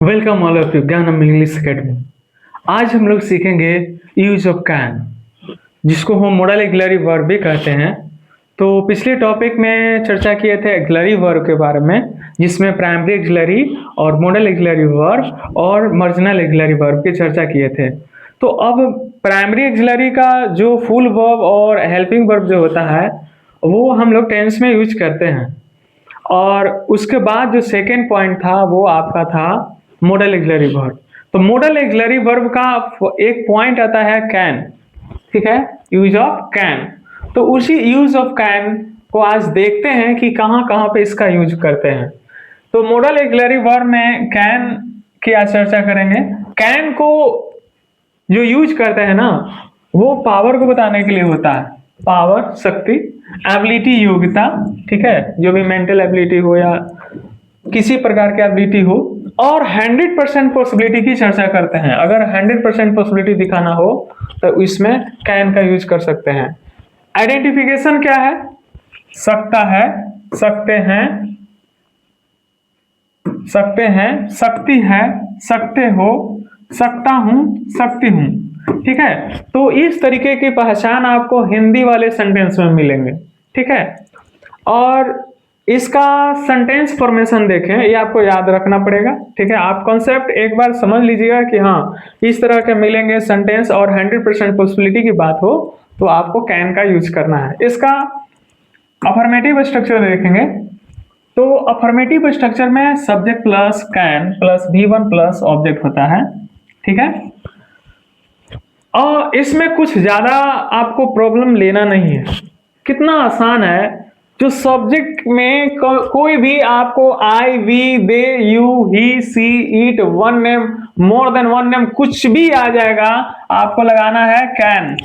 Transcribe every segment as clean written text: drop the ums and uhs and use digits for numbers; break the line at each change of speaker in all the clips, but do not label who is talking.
Welcome all of you ज्ञानम English academy. आज हम लोग सीखेंगे यूज ऑफ कैन, जिसको हम मॉडल ऑक्सिलरी वर्ब भी कहते हैं। तो पिछले टॉपिक में चर्चा किए थे ऑक्सिलरी वर्ब के बारे में, जिसमें प्राइमरी ऑक्सिलरी और मॉडल ऑक्सिलरी वर्ब और मार्जिनल ऑक्सिलरी वर्ब की चर्चा किए थे। तो अब प्राइमरी ऑक्सिलरी का जो फुल वर्ब और हेल्पिंग वर्ब जो होता है वो हम लोग टेंस में यूज करते हैं। और उसके बाद जो सेकेंड पॉइंट था वो आपका था मॉडल ऑक्सिलरी वर्ब। तो मॉडल ऑक्सिलरी वर्ब का एक पॉइंट आता है कैन, ठीक है, यूज ऑफ कैन। तो उसी यूज ऑफ कैन को आज देखते हैं कि कहाँ कहाँ पे इसका यूज करते हैं। तो मॉडल ऑक्सिलरी वर्ब में कैन की आज चर्चा करेंगे। कैन को जो यूज करते हैं ना, वो पावर को बताने के लिए होता है। पावर शक्ति, एबिलिटी योग्यता, ठीक है, जो भी मेंटल एबिलिटी हो या किसी प्रकार की एबिलिटी हो, और 100% पॉसिबिलिटी की चर्चा करते हैं। अगर 100% पॉसिबिलिटी दिखाना हो तो इसमें कैन का यूज कर सकते हैं। आइडेंटिफिकेशन क्या है? सकता है, सकते हैं, सकते हैं, सकती है, सकते हो, सकता हूं, सकती हूं, ठीक है। तो इस तरीके की पहचान आपको हिंदी वाले सेंटेंस में मिलेंगे, ठीक है। और इसका सेंटेंस फॉर्मेशन देखें, ये आपको याद रखना पड़ेगा, ठीक है। आप कॉन्सेप्ट एक बार समझ लीजिएगा कि हाँ इस तरह के मिलेंगे सेंटेंस और 100% पॉसिबिलिटी की बात हो तो आपको कैन का यूज करना है। इसका अफर्मेटिव स्ट्रक्चर देखेंगे तो अफर्मेटिव स्ट्रक्चर में subject plus can plus V1 plus object होता है, ठीक है। और इसमें कुछ ज्यादा आपको प्रॉब्लम लेना नहीं है, कितना आसान है। जो सब्जेक्ट में कोई भी आपको I, we, they, you, he, she, it, one name, more than one name, कुछ भी आ जाएगा, आपको लगाना है can.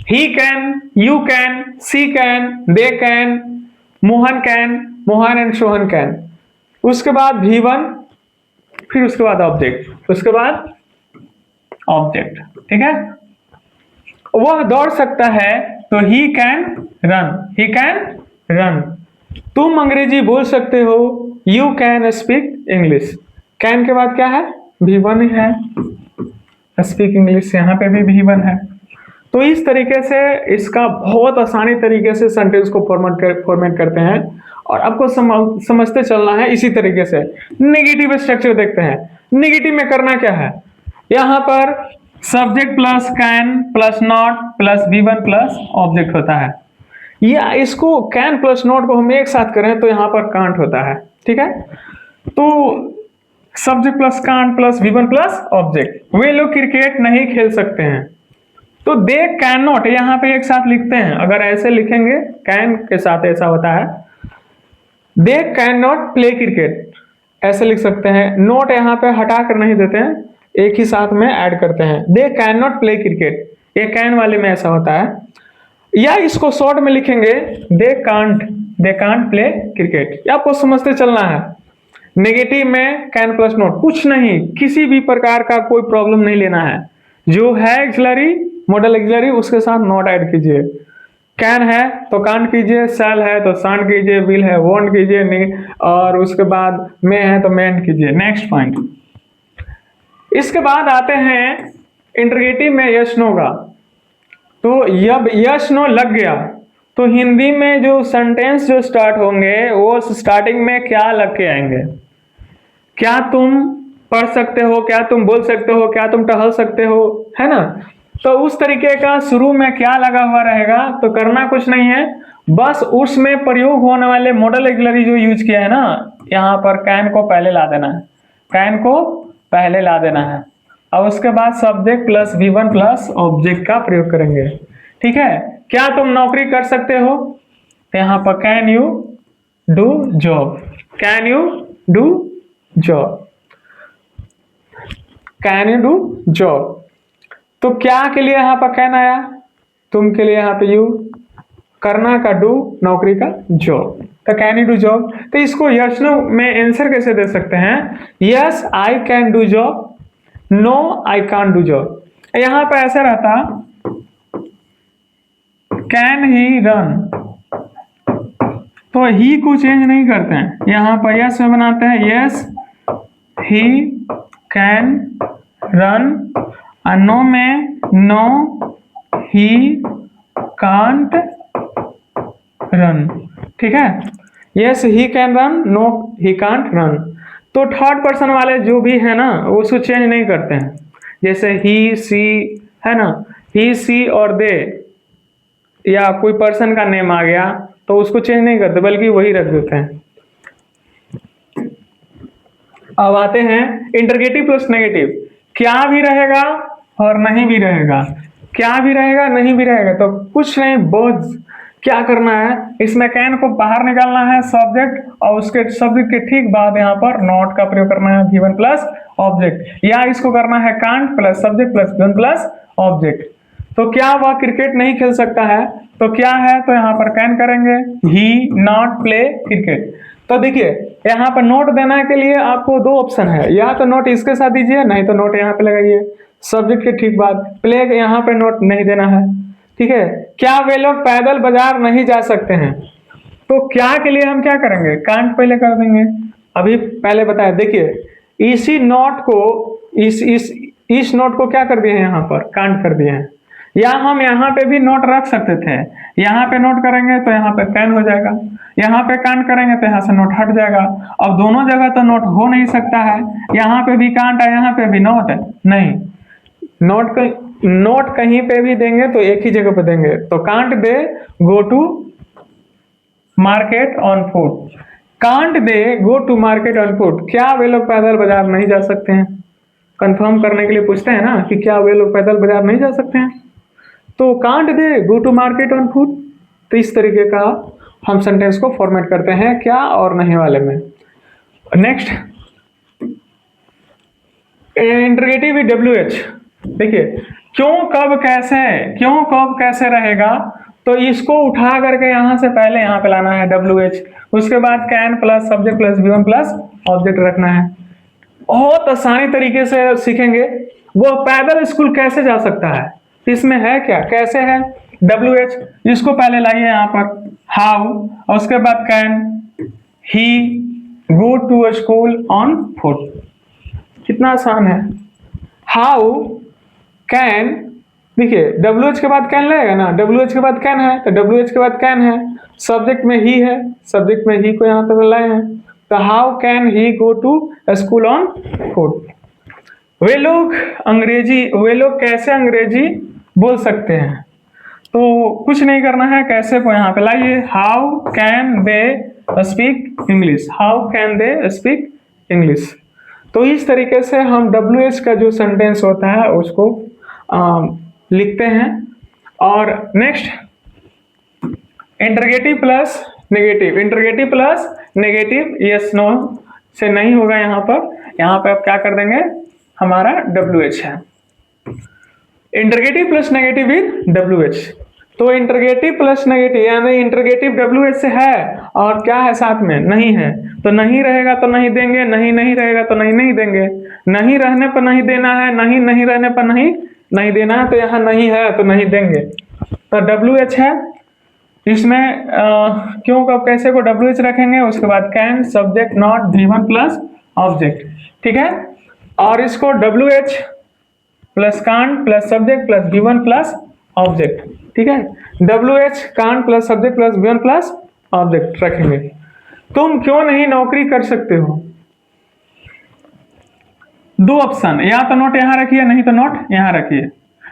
He can, you can, she can, they can, Mohan can, Mohan and Sohan can. उसके बाद V1, फिर उसके बाद ऑब्जेक्ट, उसके बाद ऑब्जेक्ट, ठीक है। वह दौड़ सकता है तो ही can run, he can run. तुम अंग्रेजी बोल सकते हो, you can speak English. Can के बाद क्या है? V1 है, स्पीक इंग्लिश यहाँ पे भी V1 है। तो इस तरीके से इसका बहुत आसानी तरीके से सेंटेंस को फॉर्मेट करते हैं और आपको समझते चलना है इसी तरीके से। नेगेटिव स्ट्रक्चर देखते हैं। नेगेटिव में करना क्या है? यहाँ पर subject plus can plus not plus V1 plus object होता है। या इसको कैन प्लस नॉट को हम एक साथ करें तो यहाँ पर कांट होता है, ठीक है। तो subject plus can't plus V1 plus object. वे लोग क्रिकेट नहीं खेल सकते हैं तो दे कैन नॉट यहाँ पे एक साथ लिखते हैं। अगर ऐसे लिखेंगे कैन के साथ ऐसा होता है, they can not play cricket, ऐसे लिख सकते हैं। नोट यहाँ पे हटा कर नहीं देते हैं, एक ही साथ में ऐड करते हैं। They can not play cricket, ये कैन वाले में ऐसा होता है। या इसको शॉर्ट में लिखेंगे दे कांट प्ले क्रिकेट। ये आपको समझते चलना है। नेगेटिव में कैन प्लस नॉट, कुछ नहीं, किसी भी प्रकार का कोई प्रॉब्लम नहीं लेना है। जो है ऑक्सिलरी, मॉडल ऑक्सिलरी, उसके साथ नॉट ऐड कीजिए। कैन है तो कांट कीजिए, शैल है तो शांट कीजिए, विल है वोंट कीजिए, नहीं, और उसके बाद में है तो मेंट कीजिए। Next point. इसके बाद आते हैं इंटरगेटिव में यस नो का। तो जब यस नो लग गया तो हिंदी में जो सेंटेंस जो स्टार्ट होंगे वो स्टार्टिंग में क्या लग के आएंगे? क्या तुम पढ़ सकते हो, क्या तुम बोल सकते हो, क्या तुम टहल सकते हो, है ना। तो उस तरीके का शुरू में क्या लगा हुआ रहेगा, तो करना कुछ नहीं है, बस उसमें प्रयोग होने वाले मॉडल ऑक्सिलरी जो यूज किया है ना, यहाँ पर कैन को पहले ला देना है, कैन को पहले ला देना है। और उसके बाद subject plus V1 plus object का प्रयोग करेंगे, ठीक है। क्या तुम नौकरी कर सकते हो, तो यहाँ पर can you do job, can you do job, can you do job. तो क्या के लिए यहाँ पर कैन आया? तुम के लिए यहाँ पे यू, करना का डू, नौकरी का जॉब, तो कैन यू डू जॉब। तो इसको यस नो में आंसर कैसे दे सकते हैं? Yes I can do job, no I can't do job. यहाँ पर ऐसा रहता कैन ही रन, तो ही को चेंज नहीं करते हैं, यहाँ पर यस में बनाते हैं, यस ही कैन रन, और नो में नो ही कांट रन। ठीक है, yes he can run, no he can't run. तो थर्ड पर्सन वाले जो भी है ना वो उसको चेंज नहीं करते हैं, जैसे ही सी है ना, ही सी और दे या कोई पर्सन का नेम आ गया तो उसको चेंज नहीं करते बल्कि वही रख देते हैं। अब आते हैं इंटरगेटिव प्लस नेगेटिव, क्या भी रहेगा और नहीं भी रहेगा, क्या भी रहेगा नहीं भी रहेगा। तो कुछ नहीं, बोझ क्या करना है, इसमें कैन को बाहर निकालना है सब्जेक्ट, और उसके सब्जेक्ट के ठीक बाद यहाँ पर नॉट का प्रयोग करना है, गिवन प्लस ऑब्जेक्ट, या इसको करना है can't plus subject plus given plus object. तो क्या वह क्रिकेट नहीं खेल सकता है, तो क्या है, तो यहाँ पर कैन करेंगे, ही नॉट प्ले क्रिकेट। तो देखिए यहाँ पर नोट देने के लिए आपको दो ऑप्शन है, या तो नोट इसके साथ दीजिए, नहीं तो नोट यहाँ पे लगाइए सब्जेक्ट के ठीक बाद, प्ले यहाँ पे नोट नहीं देना है। ठीक है, क्या वे लोग पैदल बाजार नहीं जा सकते हैं, तो क्या के लिए हम क्या करेंगे, कांट पहले कर देंगे। अभी पहले बताया, देखिए इसी नोट को इस नोट को क्या कर दिए हैं, यहाँ पर कांट कर दिए हैं, या हम यहाँ पे भी नोट रख सकते थे, यहाँ पे नोट करेंगे तो यहाँ पे कैन हो जाएगा, यहाँ पे कांट करेंगे तो यहाँ से नोट हट जाएगा। अब दोनों जगह तो नोट हो नहीं सकता है, यहाँ पे भी कांट है यहाँ पे भी नोट है, नहीं, नोट कहीं पे भी देंगे तो एक ही जगह पे देंगे। तो can't they go to market on foot, can't they go to market on foot, क्या वे लोग पैदल बाजार नहीं जा सकते हैं, कंफर्म करने के लिए पूछते हैं ना कि क्या वे लोग पैदल बाजार नहीं जा सकते हैं, तो can't they go to market on foot. तो इस तरीके का हम सेंटेंस को फॉर्मेट करते हैं क्या और नहीं वाले में। नेक्स्ट इंटरोगेटिव विद WH, देखिए क्यों कब कैसे, क्यों कब कैसे रहेगा, तो इसको उठा करके यहाँ से पहले यहाँ पे लाना है WH, उसके बाद can plus subject plus V1 plus object रखना है। बहुत आसानी तरीके से सीखेंगे। वो पैदल स्कूल कैसे जा सकता है, इसमें है क्या, कैसे है, WH, इसको पहले लाइए यहाँ पर हाउ, और उसके बाद can he go to school on foot, कितना आसान है। हाउ कैन, देखिए WH के बाद कैन लगेगा ना, WH के बाद कैन है तो WH के बाद कैन है, सब्जेक्ट में ही है, सब्जेक्ट में ही को यहाँ पर लाए हैं, तो how can he go to school on foot. वे लोग कैसे अंग्रेजी बोल सकते हैं, तो कुछ नहीं करना है, कैसे को यहाँ पे लाइए, how can they speak English, how can they speak English. तो इस तरीके से हम WH का जो सेंटेंस होता है उसको लिखते हैं। और next interrogative plus negative, interrogative plus negative yes no से नहीं होगा, यहाँ पे आप क्या कर देंगे, हमारा WH है, interrogative plus negative with WH। तो इंटरगेटिव प्लस नेगेटिव यानी इंटरगेटिव WH से है और क्या है साथ में, नहीं है, तो नहीं रहेगा तो नहीं देंगे, नहीं रहेगा तो नहीं देंगे, नहीं रहने पर नहीं देना है, नहीं रहने पर नहीं देना है, तो यहाँ नहीं है तो नहीं देंगे, तो WH है। इसमें क्यों कब कैसे को WH रखेंगे, उसके बाद can subject not V1 plus object, ठीक है, और इसको WH plus can't plus subject plus V1 plus object, ठीक है, WH can't plus subject plus V1 plus object रखेंगे। तुम क्यों नहीं नौकरी कर सकते हो, दो ऑप्शन, या तो नोट यहाँ रखिए नहीं तो नोट यहाँ रखिए।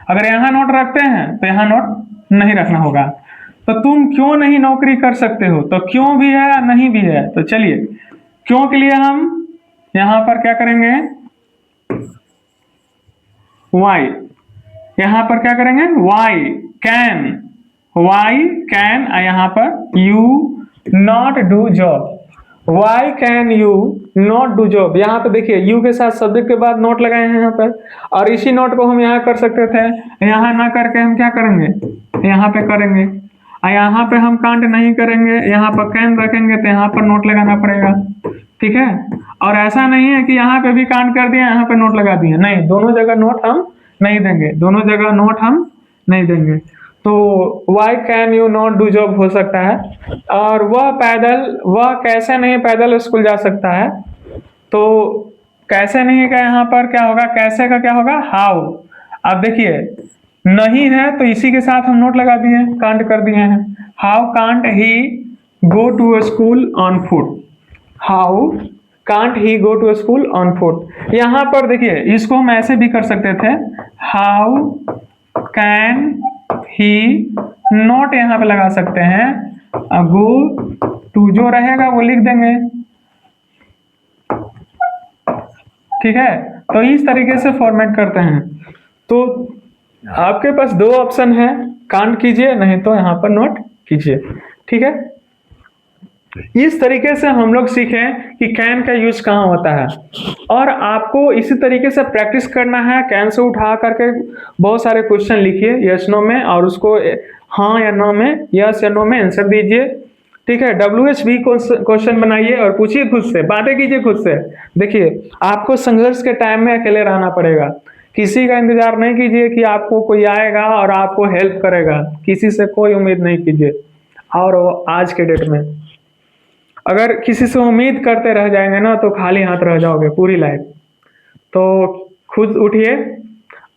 अगर यहाँ नोट रखते हैं तो यहाँ नोट नहीं रखना होगा। तो तुम क्यों नहीं नौकरी कर सकते हो, तो क्यों भी है या नहीं भी है, तो चलिए क्यों के लिए हम यहाँ पर क्या करेंगे, वाई, यहाँ पर क्या करेंगे वाई कैन, यहाँ पर you not do job, why can you not do job. यहाँ पे देखिए यू के साथ सब्जेक्ट के बाद नोट लगाए हैं यहाँ पर, और इसी नोट को हम यहाँ कर सकते थे, यहाँ ना करके हम क्या करेंगे, यहाँ पे करेंगे, और यहाँ पे हम कांट नहीं करेंगे, यहाँ पर कैन रखेंगे तो यहाँ पर नोट लगाना पड़ेगा, ठीक है। और ऐसा नहीं है कि यहाँ पे भी कांट कर दिया यहाँ पे नोट लगा दिया, नहीं, दोनों जगह नोट हम नहीं देंगे, दोनों जगह नोट हम नहीं देंगे। तो why can you not do job हो सकता है, और वह कैसे नहीं पैदल स्कूल जा सकता है, तो कैसे नहीं का यहाँ पर क्या होगा, कैसे का क्या होगा, हाउ। अब देखिए नहीं है तो इसी के साथ हम नोट लगा दिए, कांट कर दिए हैं। How can't he go to school on foot, how can't he go to school on foot. यहाँ पर देखिए इसको हम ऐसे भी कर सकते थे, हाउ कैन ही नॉट यहाँ पे लगा सकते हैं, गो टू जो रहेगा वो लिख देंगे, ठीक है। तो इस तरीके से फॉर्मेट करते हैं। तो आपके पास दो ऑप्शन है, कांट कीजिए नहीं तो यहाँ पर नोट कीजिए, ठीक है। इस तरीके से हम लोग सीखें कि कैन का यूज कहाँ होता है, और आपको इसी तरीके से प्रैक्टिस करना है। कैन से उठा करके बहुत सारे क्वेश्चन लिखिए यस नो में, और उसको हाँ या नो में, यस या नो में आंसर दीजिए, ठीक है। WH भी क्वेश्चन बनाइए और पूछिए खुद से, बातें कीजिए खुद से। देखिए आपको संघर्ष के टाइम में अकेले रहना पड़ेगा, किसी का इंतजार नहीं कीजिए कि आपको कोई आएगा और आपको हेल्प करेगा, किसी से कोई उम्मीद नहीं कीजिए। और आज के डेट में अगर किसी से उम्मीद करते रह जाएंगे ना तो खाली हाथ रह जाओगे पूरी लाइफ। तो खुद उठिए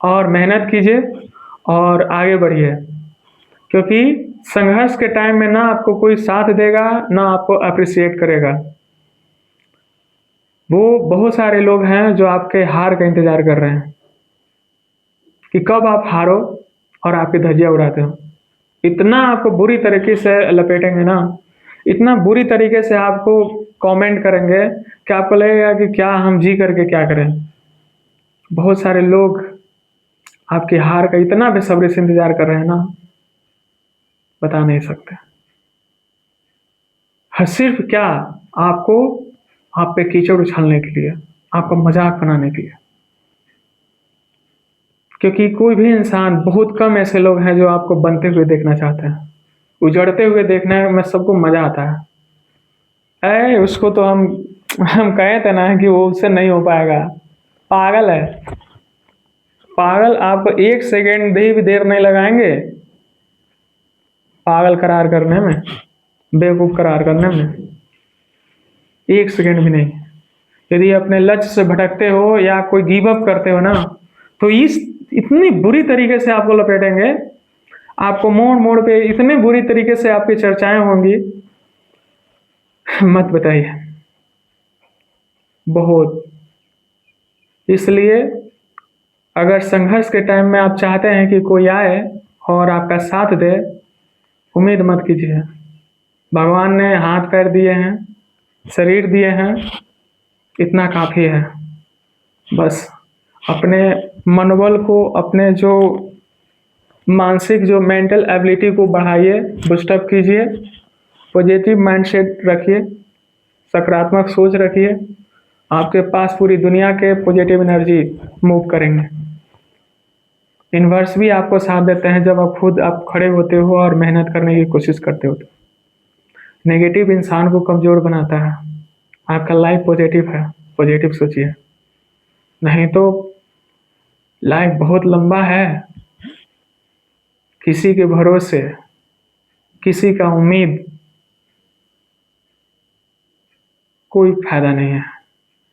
और मेहनत कीजिए और आगे बढ़िए, क्योंकि संघर्ष के टाइम में ना आपको कोई साथ देगा ना आपको अप्रिशिएट करेगा। वो बहुत सारे लोग हैं जो आपके हार का इंतजार कर रहे हैं कि कब आप हारो और आपकी धज्जियां उड़ाते हो। इतना आपको बुरी तरीके से लपेटेंगे ना, इतना बुरी तरीके से आपको कमेंट करेंगे कि आपको लगेगा कि क्या हम जी करके क्या करें। बहुत सारे लोग आपकी हार का इतना बेसब्री से इंतजार कर रहे हैं ना, बता नहीं सकते। सिर्फ क्या, आपको आप पे कीचड़ उछालने के लिए, आपका मजाक बनाने के लिए। क्योंकि कोई भी इंसान, बहुत कम ऐसे लोग हैं जो आपको बनते हुए देखना चाहते हैं। उजड़ते हुए देखने में सबको मजा आता है। उसको तो हम कहे थे ना कि वो उससे नहीं हो पाएगा, पागल है। पागल आपको 1 सेकेंड भी देर नहीं लगाएंगे पागल करार करने में, बेवकूफ करार करने में, 1 सेकेंड भी नहीं। यदि अपने लक्ष्य से भटकते हो या कोई गिव अप करते हो ना, तो इस इतनी बुरी तरीके से आपको लपेटेंगे, आपको मोड़ मोड़ पे इतने बुरी तरीके से आपकी चर्चाएं होंगी, मत बताइए। बहुत, इसलिए अगर संघर्ष के टाइम में आप चाहते हैं कि कोई आए और आपका साथ दे, उम्मीद मत कीजिए। भगवान ने हाथ पैर दिए हैं, शरीर दिए हैं, इतना काफ़ी है। बस अपने मनोबल को, अपने जो मानसिक जो मेंटल एबिलिटी को बढ़ाइए, बूस्टअप कीजिए, पॉजिटिव माइंडसेट रखिए, सकारात्मक सोच रखिए। आपके पास पूरी दुनिया के पॉजिटिव एनर्जी मूव करेंगे। यूनिवर्स भी आपको साथ देते हैं जब आप खड़े होते हो और मेहनत करने की कोशिश करते हो। नेगेटिव इंसान को कमज़ोर बनाता है। आपका लाइफ पॉजिटिव है, पॉजिटिव सोचिए, नहीं तो लाइफ बहुत लंबा है। किसी के भरोसे, किसी का उम्मीद कोई फायदा नहीं है।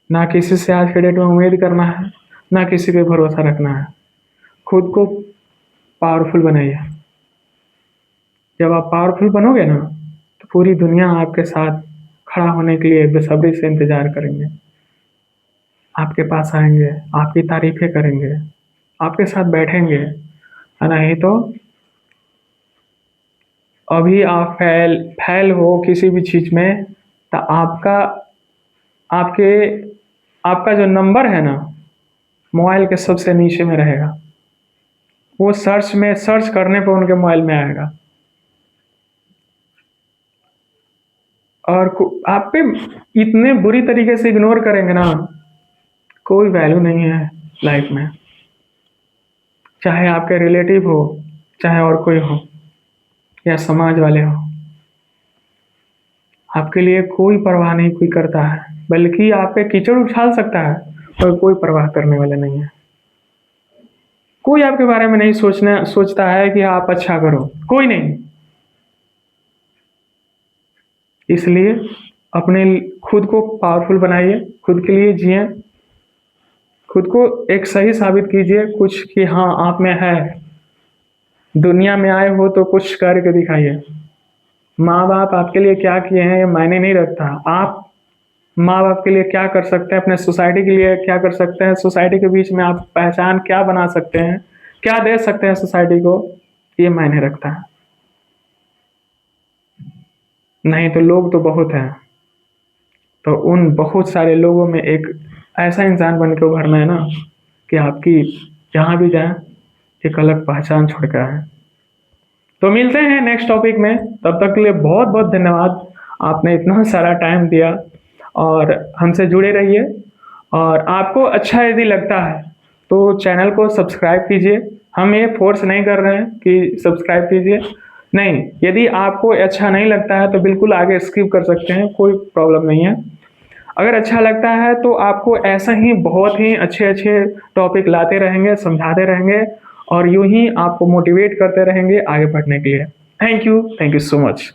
ना किसी से आज के डेट में उम्मीद करना है, ना किसी पे भरोसा रखना है। खुद को पावरफुल बनाइए। जब आप पावरफुल बनोगे ना, तो पूरी दुनिया आपके साथ खड़ा होने के लिए बेसब्री से इंतजार करेंगे। आपके पास आएंगे, आपकी तारीफें करेंगे, आपके साथ बैठेंगे। नहीं तो अभी आप फैल हो किसी भी चीज़ में, तो आपके आपका जो नंबर है ना, मोबाइल के सबसे नीचे में रहेगा। वो सर्च करने पर उनके मोबाइल में आएगा। और आप पे इतने बुरी तरीके से इग्नोर करेंगे ना, कोई वैल्यू नहीं है लाइफ में। चाहे आपके रिलेटिव हो, चाहे और कोई हो, या समाज वाले हो, आपके लिए कोई परवाह नहीं कोई करता है। बल्कि आप पे कीचड़ उछाल सकता है और कोई परवाह करने वाला नहीं है। कोई आपके बारे में नहीं सोचता है कि आप अच्छा करो, कोई नहीं। इसलिए अपने खुद को पावरफुल बनाइए, खुद के लिए जिए, खुद को एक सही साबित कीजिए कुछ कि हाँ आप में है, दुनिया में आए हो तो कुछ करके दिखाइए। माँ बाप आपके लिए क्या किए हैं ये मायने नहीं रखता, आप माँ बाप के लिए क्या कर सकते हैं, अपने सोसाइटी के लिए क्या कर सकते हैं, सोसाइटी के बीच में आप पहचान क्या बना सकते हैं, क्या दे सकते हैं सोसाइटी को, ये मायने रखता है। नहीं तो लोग तो बहुत हैं, तो उन बहुत सारे लोगों में एक ऐसा इंसान बन के उभरना है ना कि आपकी जहाँ भी जाए एक अलग पहचान छोड़ कर आए। तो मिलते हैं नेक्स्ट टॉपिक में, तब तक के लिए बहुत बहुत धन्यवाद। आपने इतना सारा टाइम दिया और हमसे जुड़े रहिए। और आपको अच्छा यदि लगता है तो चैनल को सब्सक्राइब कीजिए। हम ये फोर्स नहीं कर रहे हैं कि सब्सक्राइब कीजिए, नहीं, यदि आपको अच्छा नहीं लगता है तो बिल्कुल आगे स्किप कर सकते हैं, कोई प्रॉब्लम नहीं है। अगर अच्छा लगता है तो आपको ऐसा ही बहुत ही अच्छे अच्छे टॉपिक लाते रहेंगे, समझाते रहेंगे और यूं ही आपको मोटिवेट करते रहेंगे आगे बढ़ने के लिए। Thank you so much.